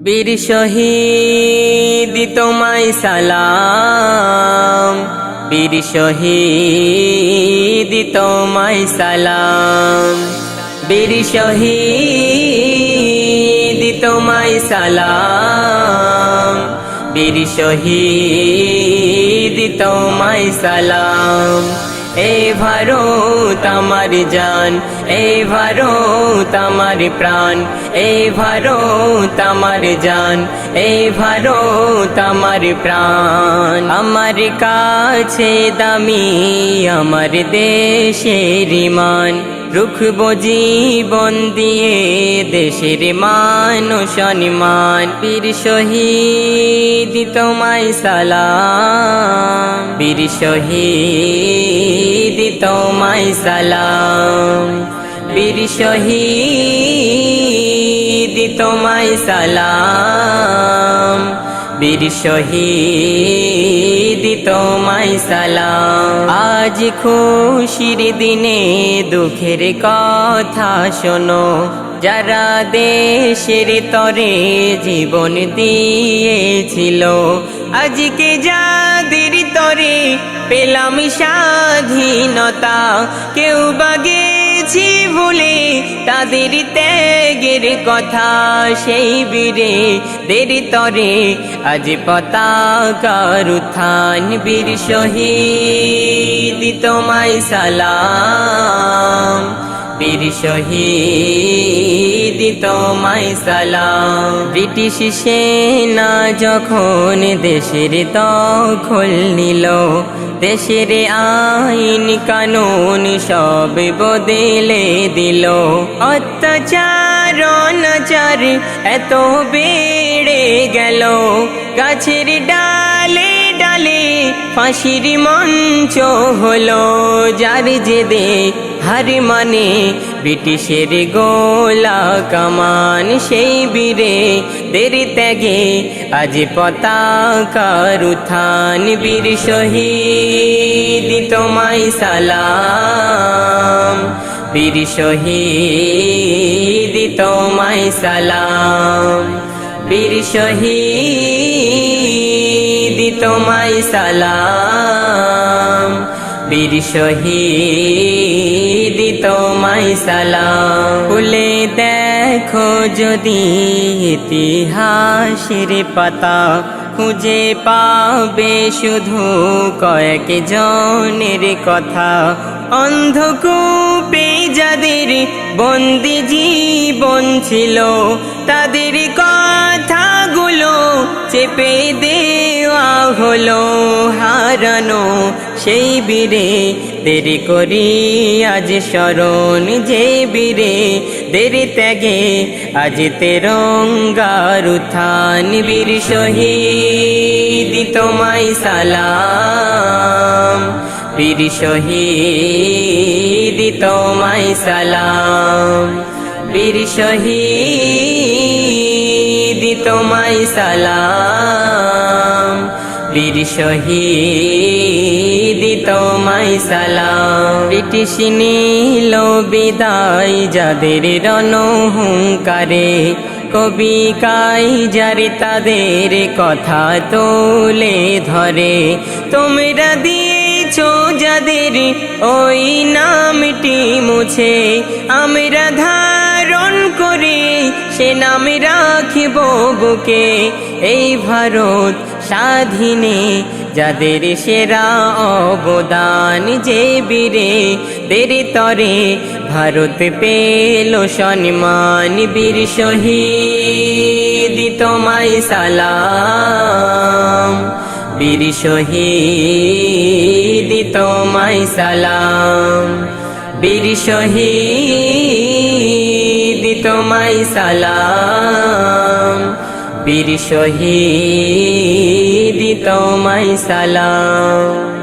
বীর শহীদ তোমায় সালাম, বীর শহীদ তোমায় সালাম, বীর শহীদ তোমায় সালাম, বীর শহীদ তোমায় সালাম। এই ভারত আমার জান, এই ভারত আমার প্রাণ, এই ভারত আমার জান, এই ভারত আমার প্রাণ। আমার কাছে দামি আমার দেশের মান, রুখবো জীবন দিয়ে দেশের মান ও সম্মান। বীর শহীদ তোমায় সালাম, বীর শহীদ তোমায় সালাম, বীর শহীদ তোমায় সালাম, বীর শহীদ তোমায় সালাম। আজ খুশির দিনে দুঃখের কথা শোনো, যারা দেশের তরে জীবন দিয়েছিল, আজকে যাদের তরে পেলাম স্বাধীনতা, কেউ বা গেছি ভুলে তাদের ত্যাগের কথা। সেই বীরেদের তরে আজ পতাকার উত্থান। বীর শহীদ তোমায় সালাম, বীর শহীদ তোমায় সালাম। ব্রিটিশ সেনা যখন দেশের দখল নিল, দেশের আইন কানুন সব বদলে দিল। অত্যাচার অনাচার এত বেড়ে গেল, গাছের ডালে ডালে ফাঁসির মঞ্চ হলো। যার জেদে হার মানে ব্রিটিশের গোলা কামান, সেই বীরেদের ত্যাগে আজ পতাকার উত্থান। বীর শহীদ তোমায় সালাম, বীর শহীদ তোমায় সালাম, বীর শহীদ তোমায় সালাম, বীর শহীদ তোমায় সালাম। খুলে দেখো যদি ইতিহাসের পাতা, খুঁজে পাবে শুধু কয়েক জনের কথা। অন্ধকূপে যাদের বন্দি জীবন ছিল, তাদের কথাগুলো চেপে দেওয়া হলো। হারানো সেই বীরেদের করি আজ স্মরণ, যে বীরেদের ত্যাগে আজ তেরঙ্গার উত্থান। বীর শহীদ তোমায় সালাম, বীর শহীদ তোমায় সালাম, বীর শহীদ তোমায় সালাম, বীর শহীদ তোমায় সালাম। ব্রিটিশ নীল বিদায় যাদের রণহুঙ্কারে, কবি কাইজার তাদের কথা তোলে ধরে। তোমরা দিয়েছো যাদের ওই নামটি মুছে, আমরা ধারণ করে সে নামে রাখিব বুকে। এই ভারত স্বাধীনে যাদের সেরা অবদান, যে বীরেদের তরে ভারত পেল সম্মান। বীর শহীদ তোমায় সালাম, বীর শহীদ তোমায় সালাম, বীর শহীদ তোমায় সালাম, বীর শহীদ তোমায় সালাম।